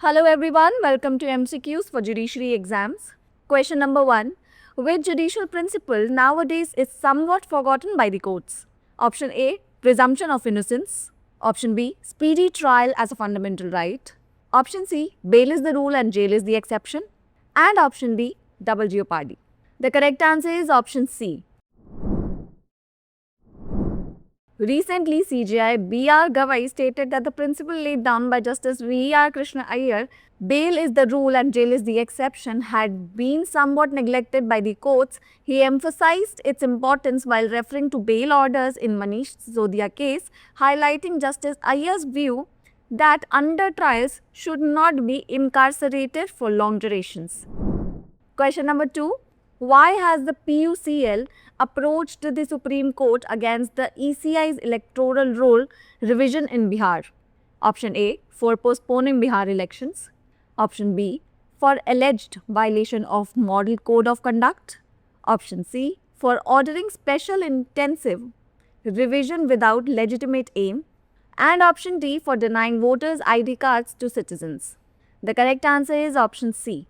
Hello everyone, welcome to MCQs for judiciary exams. Question number 1. Which judicial principle nowadays is somewhat forgotten by the courts? Option A. Presumption of innocence. Option B. Speedy trial as a fundamental right. Option C. Bail is the rule and jail is the exception. And option D. Double jeopardy. The correct answer is option C. Recently, CJI B.R. Gavai stated that the principle laid down by Justice V.R. Krishna Iyer, bail is the rule and jail is the exception, had been somewhat neglected by the courts. He emphasized its importance while referring to bail orders in Manish Sisodia case, highlighting Justice Iyer's view that under trials should not be incarcerated for long durations. Question number 2. Why has the PUCL approached the Supreme Court against the ECI's electoral roll revision in Bihar? Option A. For postponing Bihar elections. Option B. For alleged violation of Model Code of Conduct. Option C. For ordering special intensive revision without legitimate aim. And option D. For denying voters' ID cards to citizens. The correct answer is option C.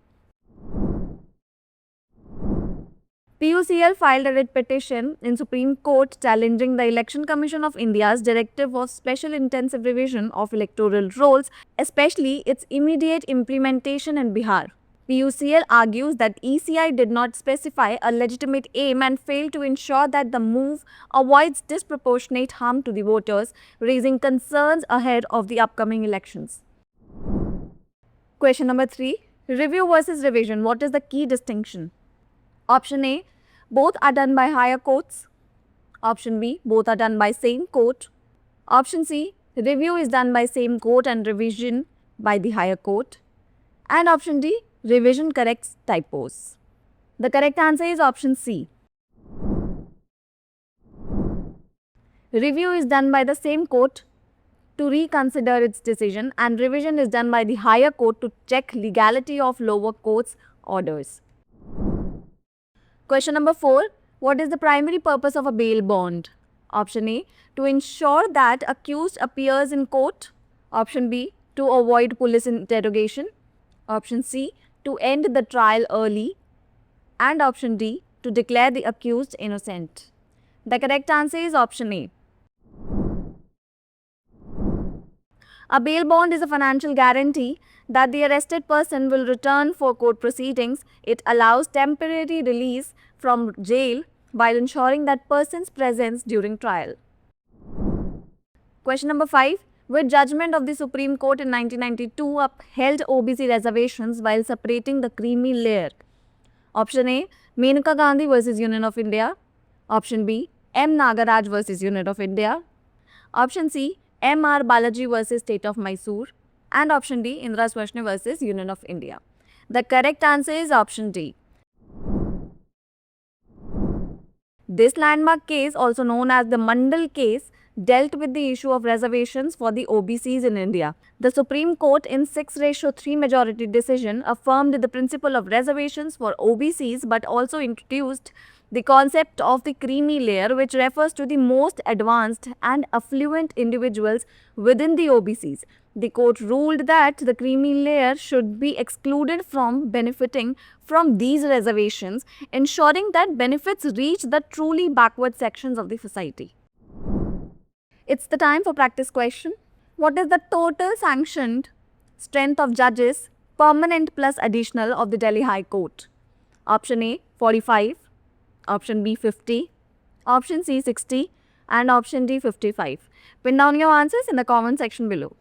PUCL filed a writ petition in Supreme Court challenging the Election Commission of India's directive of special intensive revision of electoral rolls, especially its immediate implementation in Bihar. PUCL argues that ECI did not specify a legitimate aim and failed to ensure that the move avoids disproportionate harm to the voters, raising concerns ahead of the upcoming elections. Question number 3. Review versus revision. What is the key distinction? Option A. Both are done by higher courts. Option B. Both are done by same court. Option C. Review is done by same court and revision by the higher court. And option D. Revision corrects typos. The correct answer is option C. Review is done by the same court to reconsider its decision, and revision is done by the higher court to check legality of lower court's orders. Question number 4. What is the primary purpose of a bail bond? Option A. To ensure that accused appears in court. Option B. To avoid police interrogation. Option C. To end the trial early. And option D. To declare the accused innocent. The correct answer is option A. A bail bond is a financial guarantee that the arrested person will return for court proceedings. It allows temporary release from jail while ensuring that person's presence during trial. Question number 5. Which judgment of the Supreme Court in 1992 upheld OBC reservations while separating the creamy layer? Option A. Menaka Gandhi versus Union of India. Option B. M. Nagaraj versus Union of India. Option C. M. R. Balaji versus State of Mysore. And option D. Indra Swashne versus Union of India. The correct answer is option D. This landmark case, also known as the Mandal case, dealt with the issue of reservations for the OBCs in India. The Supreme Court in 6:3 majority decision affirmed the principle of reservations for OBCs but also introduced the concept of the creamy layer, which refers to the most advanced and affluent individuals within the OBCs. The court ruled that the creamy layer should be excluded from benefiting from these reservations, ensuring that benefits reach the truly backward sections of the society. It's the time for practice question. What is the total sanctioned strength of judges, permanent plus additional, of the Delhi High Court? Option A 45, option B 50, option C 60 and option D 55. Pin down your answers in the comment section below.